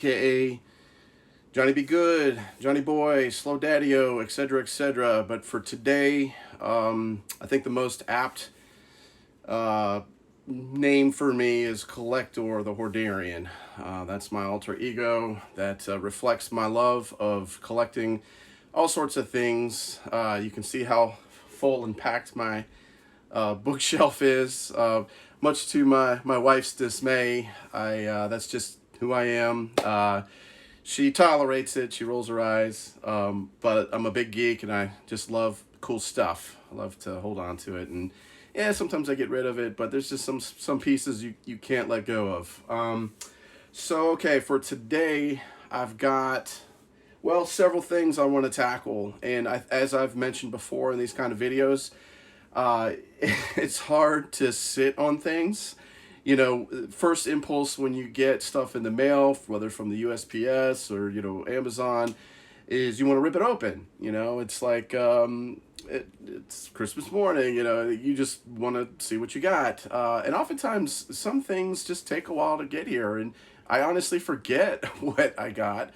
aka Johnny Be Good, Johnny Boy, Slow Daddy-O, etc., etc. But for today, I think the most apt uh, name for me is Kollector, the Hoardarian. That's my alter ego that reflects my love of collecting all sorts of things. You can see how full and packed my bookshelf is. Much to my wife's dismay, that's just who I am. She tolerates it. She rolls her eyes. But I'm a big geek, and I just love cool stuff. I love to hold on to it, and yeah, sometimes I get rid of it. But there's just some pieces you can't let go of. So okay, for today, I've got several things I want to tackle, and as I've mentioned before in these kind of videos, uh, it's hard to sit on things. First impulse when you get stuff in the mail, whether from the USPS or Amazon, is you want to rip it open. It's like it's Christmas morning. You just want to see what you got, and oftentimes some things just take a while to get here, and I honestly forget what I got.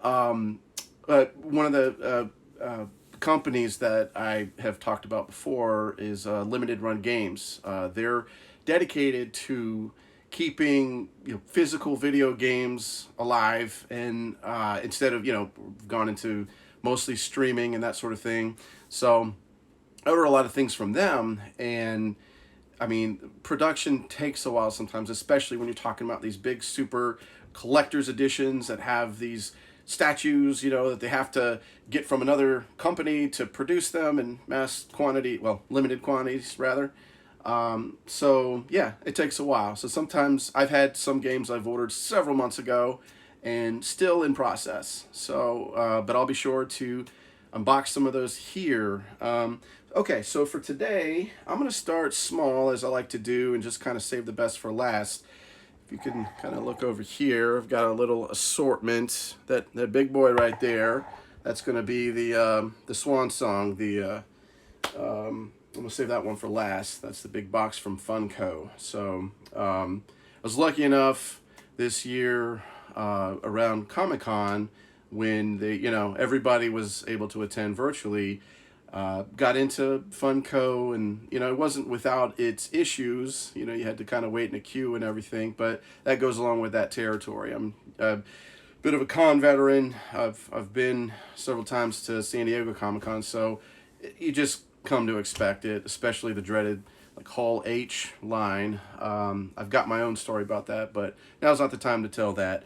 But one of the companies that I have talked about before is Limited Run Games. They're dedicated to keeping physical video games alive, and instead of gone into mostly streaming and that sort of thing. So I order a lot of things from them, and I mean, production takes a while sometimes, especially when you're talking about these big super collector's editions that have these statues, that they have to get from another company to produce them in mass quantity, limited quantities rather. So yeah, it takes a while. So sometimes I've had some games I've ordered several months ago and still in process. So, but I'll be sure to unbox some of those here. Okay, so for today, I'm going to start small as I like to do and just kind of save the best for last. If you can kind of look over here, I've got a little assortment. That big boy right there, that's going to be the Swan Song. I'm going to save that one for last. That's the big box from Funko. So I was lucky enough this year around Comic-Con when everybody was able to attend virtually. Got into Funko, and it wasn't without its issues. You had to kind of wait in a queue and everything, but that goes along with that territory. I'm a bit of a con veteran. I've been several times to San Diego Comic-Con, so you just come to expect it, especially the dreaded Hall H line. I've got my own story about that, but now's not the time to tell that.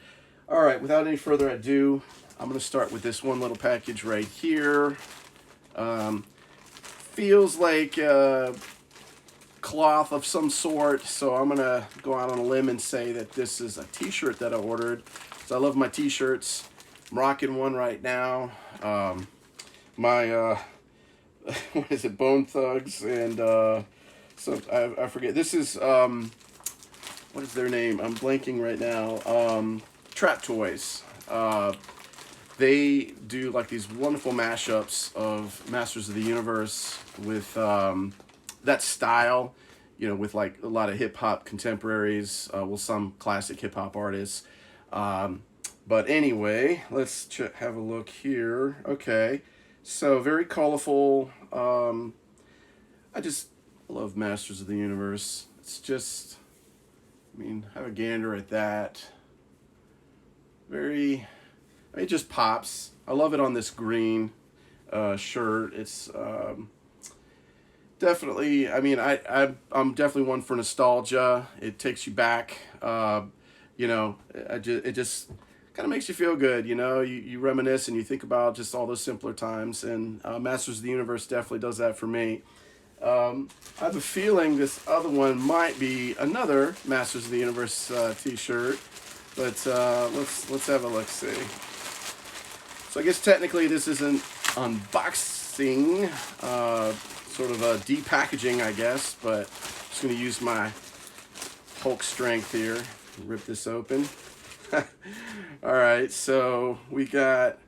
All right, without any further ado, I'm going to start with this one little package right here. Feels like cloth of some sort, so I'm gonna go out on a limb and say that this is a t-shirt that I ordered. So I love my t-shirts. I'm rocking one right now. My what is it, Bone Thugs, and so I forget, this is what is their name, I'm blanking right now. Trap Toys. They do like these wonderful mashups of Masters of the Universe with that style, with like a lot of hip hop contemporaries, with some classic hip hop artists. But anyway, let's have a look here. Okay, so very colorful. I just love Masters of the Universe. It's just, have a gander at that. It just pops. I love it on this green shirt. It's definitely, I'm definitely one for nostalgia. It takes you back. It just kind of makes you feel good. You reminisce and you think about just all those simpler times. And Masters of the Universe definitely does that for me. I have a feeling this other one might be another Masters of the Universe t-shirt. But let's have a look-see. So I guess technically this is an unboxing, sort of a depackaging, I guess, but I'm just going to use my Hulk strength here and rip this open. Alright, so we got,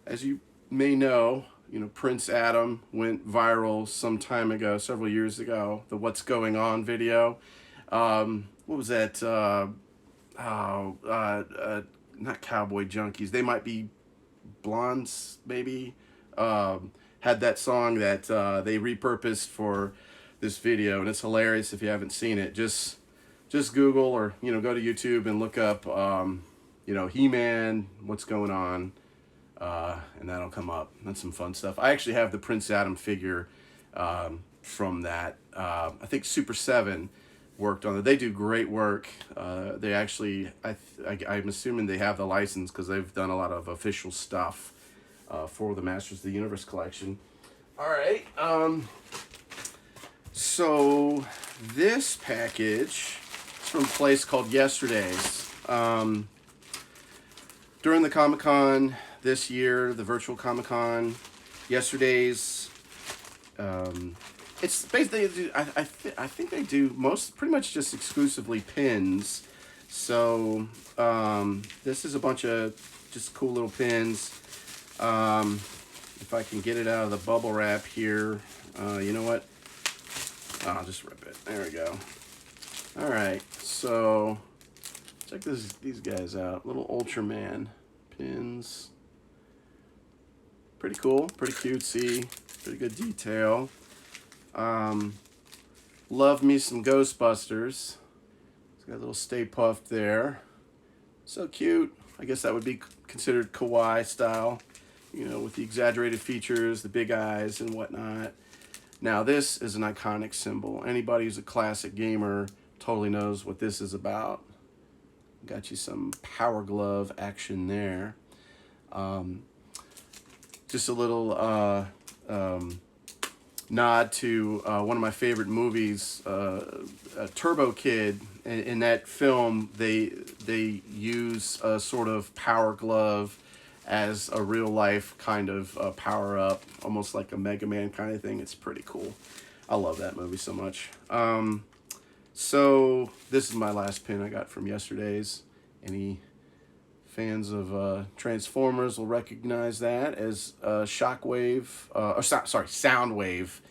as you may know, Prince Adam went viral some time ago, several years ago, the What's Going On video. What was that? not Cowboy Junkies. They might be Blondes, maybe. Had that song that they repurposed for this video, and it's hilarious if you haven't seen it. Just Google, or go to YouTube and look up He-Man, what's going on, and that'll come up. That's some fun stuff. I actually have the Prince Adam figure from that. I think Super 7 worked on it. They do great work. They actually, I'm assuming they have the license because they've done a lot of official stuff for the Masters of the Universe collection. All right. So this package is from a place called Yesterday's. During the Comic-Con this year, the virtual Comic-Con, Yesterday's, it's basically, I think they do pretty much just exclusively pins. So this is a bunch of just cool little pins. If I can get it out of the bubble wrap here, you know what? I'll just rip it. There we go. All right, so check these guys out. Little Ultraman pins. Pretty cool, pretty cutesy, pretty good detail. Love me some Ghostbusters. It's got a little Stay Puft there. So cute. I guess that would be considered kawaii style, with the exaggerated features, the big eyes and whatnot. Now this is an iconic symbol. Anybody who's a classic gamer totally knows what this is about. Got you some Power Glove action there. Just a little nod to one of my favorite movies, Turbo Kid. In that film, they use a sort of Power Glove as a real life kind of power up, almost like a Mega Man kind of thing. It's pretty cool. I love that movie so much. So this is my last pin I got from Yesterday's. Any fans of Transformers will recognize that as Shockwave, Soundwave.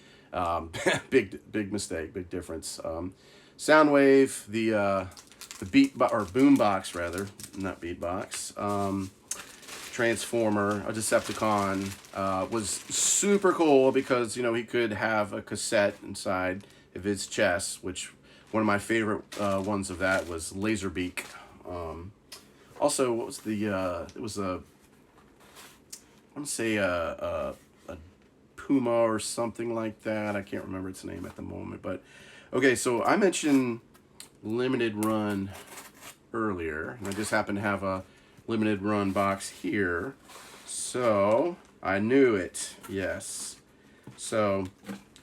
Big mistake, big difference. Soundwave, the boombox rather, not beatbox. Transformer, a Decepticon, was super cool because he could have a cassette inside of his chest, which one of my favorite ones of that was Laserbeak. Also, what was it was I want to say a Puma or something like that. I can't remember its name at the moment, but okay, so I mentioned limited run earlier, and I just happen to have a limited run box here, so I knew it. Yes, so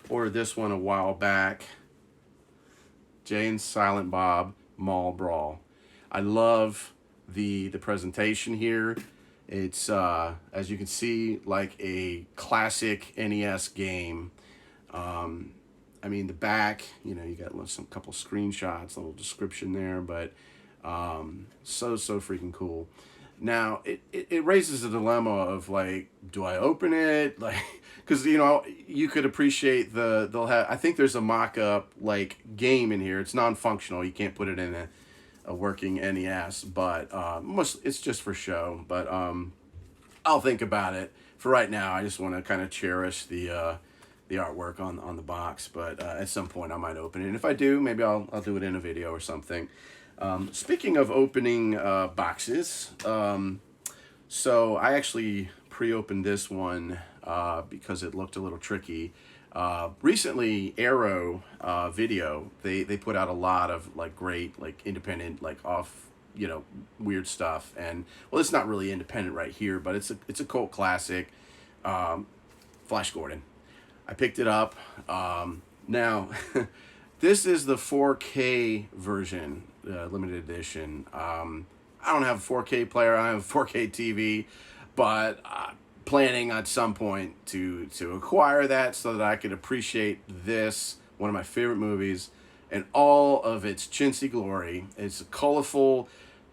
ordered this one a while back. Jay and Silent Bob Mall Brawl. I love the presentation here. It's as you can see, like a classic NES game. I mean, the back, you got some couple screenshots, a little description there, but so freaking cool. Now it raises a dilemma of like, do I open it? Like, because you could appreciate they'll have. I think there's a mock-up like game in here. It's non-functional. You can't put it in a working NES, but it's just for show. But I'll think about it. For right now, I just want to kind of cherish the artwork on the box. But at some point, I might open it. And if I do, maybe I'll do it in a video or something. Speaking of opening boxes, so I actually pre-opened this one because it looked a little tricky. Recently, Arrow Video, they put out a lot of like great, like independent, like off, weird stuff. And well, it's not really independent right here, but it's a cult classic. Flash Gordon. I picked it up. Now, this is the 4K version, limited edition. I don't have a 4K player. I have a 4K TV, but planning at some point to acquire that so that I could appreciate this, one of my favorite movies, and all of its chintzy glory. It's a colorful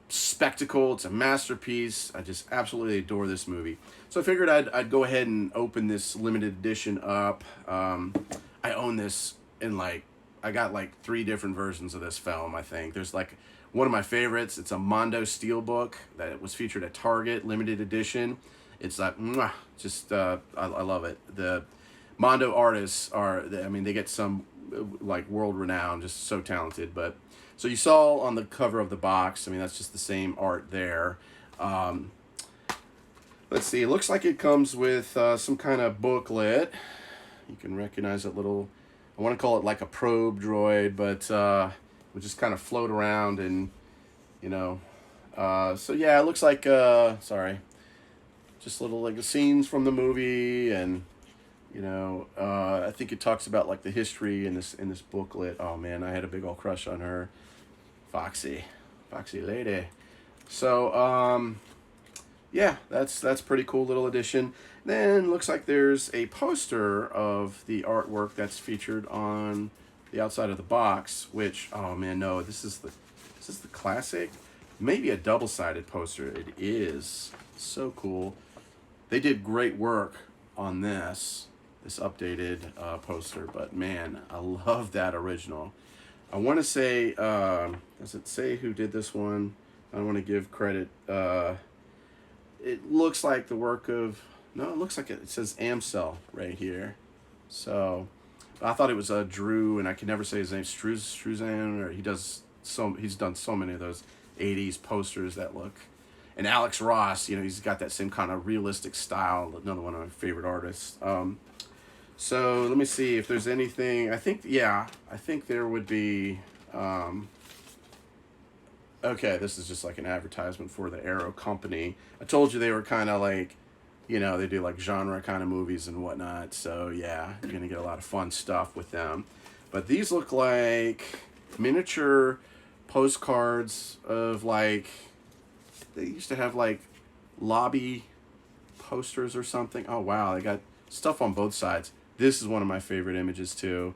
spectacle. It's a masterpiece. I just absolutely adore this movie. So I figured I'd go ahead and open this limited edition up. I own this in I got like 3 different versions of this film, I think. There's like one of my favorites. It's a Mondo Steelbook that was featured at Target, limited edition. It's like, mwah, just, I love it. The Mondo artists are, I mean, they get some like world renowned, just so talented. But so you saw on the cover of the box, I mean, that's just the same art there. Let's see, it looks like it comes with some kind of booklet. You can recognize that little, I want to call it like a probe droid, but we'll just kind of float around and, you know, so yeah, it looks like, sorry, just little like scenes from the movie, and you know, I think it talks about like the history in this booklet. Oh man, I had a big old crush on her, Foxy lady. So yeah, that's pretty cool little addition. Then looks like there's a poster of the artwork that's featured on the outside of the box. Which, oh man, no, this is the classic. Maybe a double-sided poster. It is so cool. They did great work on this updated poster, but man, I love that original. I want to say, does it say who did this one? I don't want to give credit. It looks like the work of, no, it looks like it says Amcel right here. So I thought it was Drew, and I can never say his name, Struzan, or he's done so many of those 80s posters that look. And Alex Ross, you know, he's got that same kind of realistic style, another one of my favorite artists. So let me see if there's anything. I think there would be, okay, this is just like an advertisement for the Arrow Company. I told you they were kind of like, you know, they do like genre kind of movies and whatnot. So yeah, you're going to get a lot of fun stuff with them. But these look like miniature postcards of like, they used to have like lobby posters or something. Oh wow, they got stuff on both sides. This is one of my favorite images too.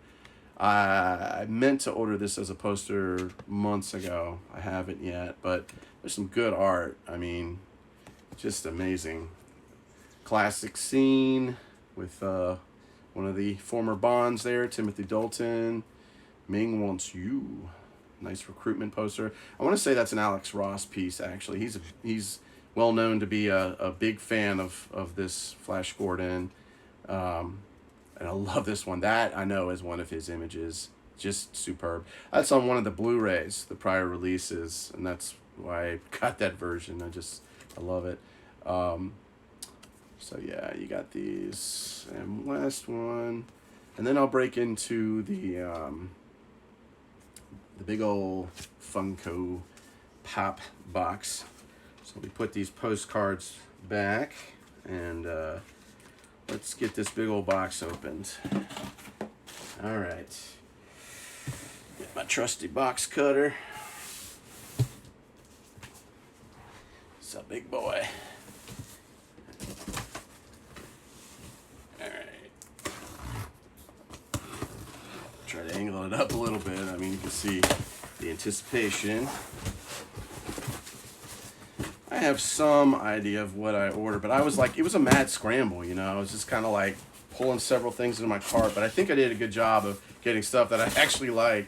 I meant to order this as a poster months ago. I haven't yet, but there's some good art. I mean, just amazing. Classic scene with one of the former Bonds there, Timothy Dalton. Ming wants you. Nice recruitment poster. I want to say that's an Alex Ross piece, actually. He's well known to be a big fan of this Flash Gordon. And I love this one. That I know is one of his images. Just superb. That's on one of the Blu-rays, the prior releases, and that's why I got that version. I love it. So yeah, you got these. And last one. And then I'll break into the big old Funko Pop box. So we put these postcards back, and let's get this big old box opened. All right. Get my trusty box cutter. It's a big boy. All right. Try to angle it up a little bit. I mean, you can see the anticipation. I have some idea of what I ordered, but I was like, it was a mad scramble, you know. I was just kind of like pulling several things into my cart, but I think I did a good job of getting stuff that I actually like.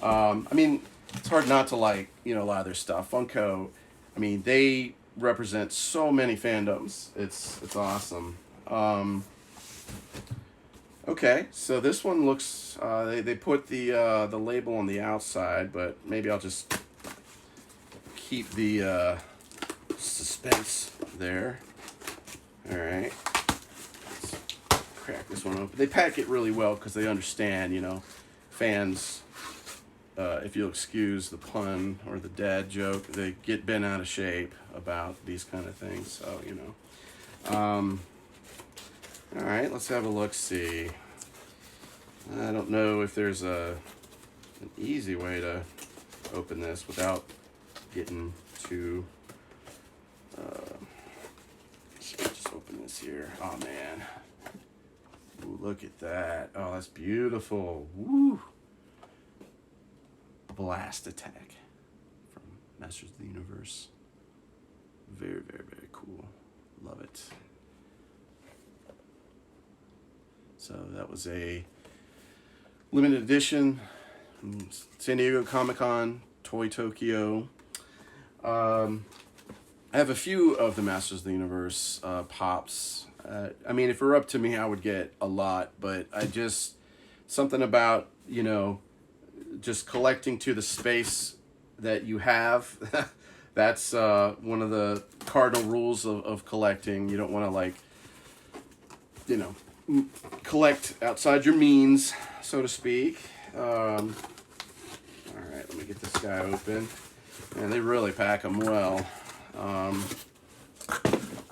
I mean, it's hard not to like, you know, a lot of their stuff. Funko, I mean, they represent so many fandoms. It's awesome. Okay, so this one looks, they put the label on the outside, but maybe I'll just keep the suspense there. All right, let's crack this one open. They pack it really well because they understand, you know, fans, if you'll excuse the pun or the dad joke, they get bent out of shape about these kind of things. So, you know. All right, let's have a look-see. I don't know if there's an easy way to open this without getting too... just open this here. Oh, man. Ooh, look at that. Oh, that's beautiful. Woo! Blast Attack from Masters of the Universe. Very, very, very cool. Love it. So that was a limited edition San Diego Comic-Con Toy Tokyo. I have a few of the Masters of the Universe pops. I mean, if it were up to me, I would get a lot, but something about, you know, just collecting to the space that you have. That's one of the cardinal rules of collecting. You don't want to, like, you know, collect outside your means, so to speak. All right, let me get this guy open. And they really pack them well. I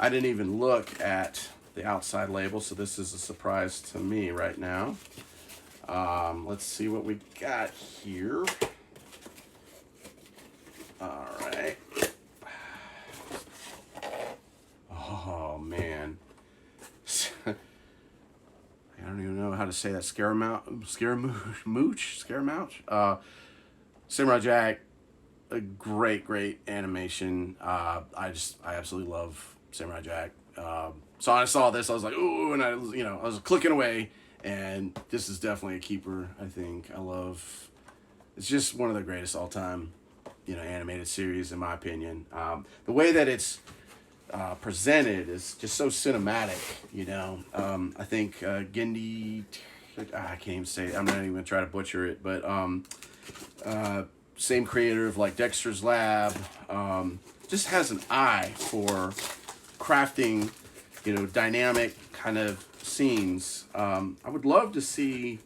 didn't even look at the outside label, so this is a surprise to me right now. Let's see what we got here. All right. Oh, man. I don't even know how to say that. Scaramouche? Samurai Jack, a great animation. I absolutely love Samurai Jack. So I saw this, I was like, ooh, and I was clicking away, and this is definitely a keeper. I think it's just one of the greatest all-time, you know, animated series in my opinion. The way that it's presented is just so cinematic, you know. I think Gendy, I can't even say it. I'm not even gonna try to butcher it, but same creator of like Dexter's Lab, just has an eye for crafting, you know, dynamic kind of scenes. I would love to see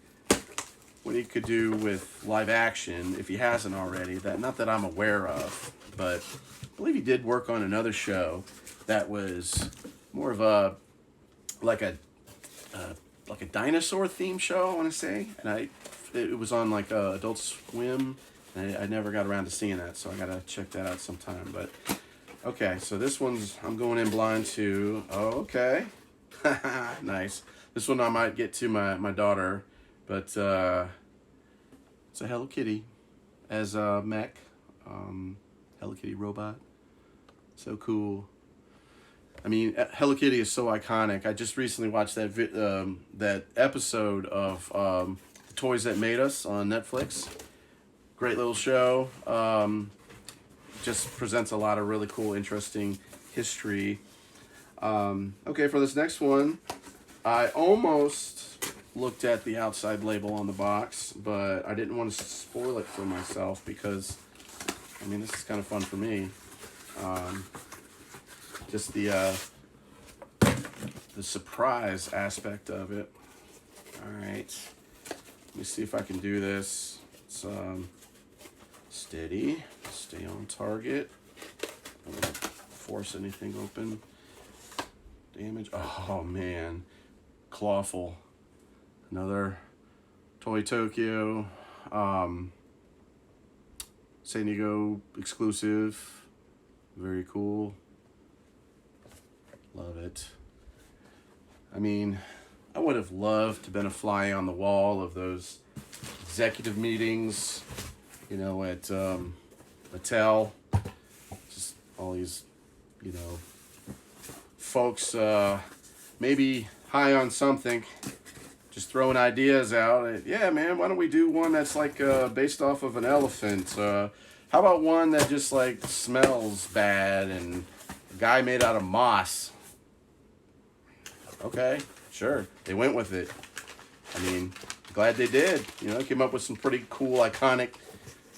what he could do with live action if he hasn't already. Not that I'm aware of, but I believe he did work on another show that was more of a like a dinosaur theme show, I want to say, and it was on like Adult Swim. I never got around to seeing that, so I gotta check that out sometime. But okay, so this one's I'm going in blind to. Oh, okay. Nice. This one I might get to my daughter, but it's a Hello Kitty as a mech, Hello Kitty robot. So cool. I mean, Hello Kitty is so iconic. I just recently watched that episode of The Toys That Made Us on Netflix. Great little show. Just presents a lot of really cool, interesting history. Okay, for this next one, I almost looked at the outside label on the box, but I didn't want to spoil it for myself because, I mean, this is kind of fun for me. Just the surprise aspect of it. All right, let me see if I can do this. It's steady, stay on target. Don't want to force anything open. Damage. Oh man, Clawful. Another Toy Tokyo. San Diego exclusive. Very cool. Love it. I mean, I would have loved to have been a fly on the wall of those executive meetings, you know, at Mattel. Just all these, you know, folks maybe high on something, just throwing ideas out. Yeah, man, why don't we do one that's like based off of an elephant? How about one that just like smells bad and a guy made out of moss? Okay, sure. They went with it. I mean, glad they did. You know, came up with some pretty cool, iconic,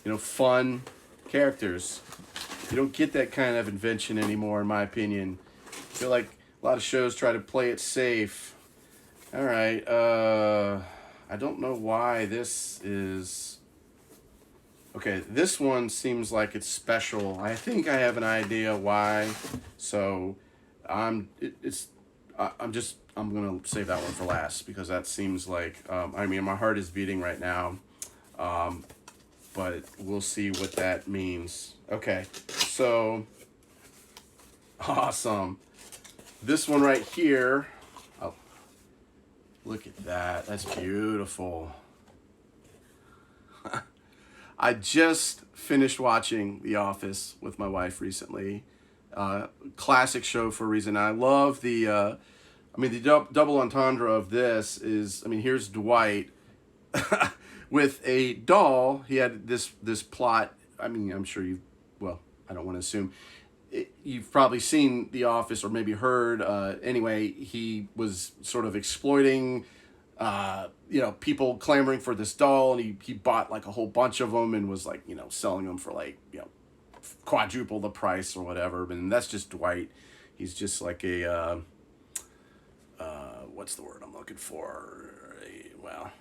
you know, fun characters. You don't get that kind of invention anymore, in my opinion. I feel like a lot of shows try to play it safe. All right. I don't know why this is... Okay, this one seems like it's special. I think I have an idea why. So I'm gonna save that one for last because that seems like I mean, my heart is beating right now, but we'll see what that means. Okay, so awesome. This one right here. Oh, look at that. That's beautiful. I just finished watching The Office with my wife recently. Classic show for a reason. I love the double entendre of this is, I mean, here's Dwight with a doll. He had this plot I mean, I'm sure you've, well, I don't want to assume. You've probably seen The Office or maybe heard. Anyway, he was sort of exploiting, people clamoring for this doll, and he bought like a whole bunch of them and was like, selling them for like, quadruple the price or whatever. And that's just Dwight. He's just like a, what's the word I'm looking for? Well,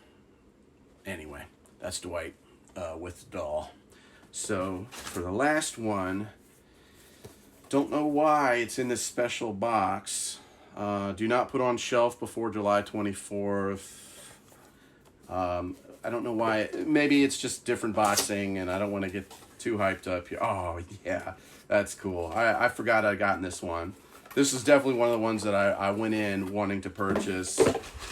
anyway, that's Dwight with the doll. So for the last one, don't know why it's in this special box. Do not put on shelf before July 24th. I don't know why. Maybe it's just different boxing, and I don't want to get too hyped up here. Oh, yeah, that's cool. I forgot I'd gotten this one. This is definitely one of the ones that I went in wanting to purchase.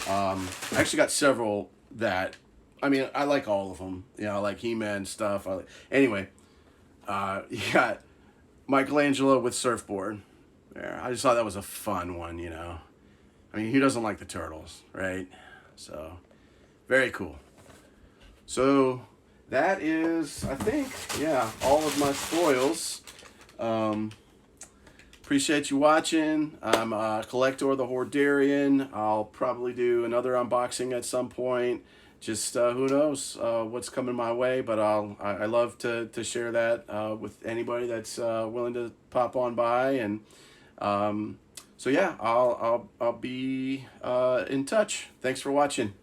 I actually got several that, I mean, I like all of them. I like He-Man stuff. Anyway, you got Michelangelo with surfboard. Yeah, I just thought that was a fun one, I mean, who doesn't like the turtles, right? So, very cool. So, that is, I think, yeah, all of my spoils. Appreciate you watching. I'm Kollector the Hoardarian. I'll probably do another unboxing at some point. Just who knows what's coming my way, but I love to share that with anybody that's willing to pop on by, and so yeah, I'll be in touch. Thanks for watching.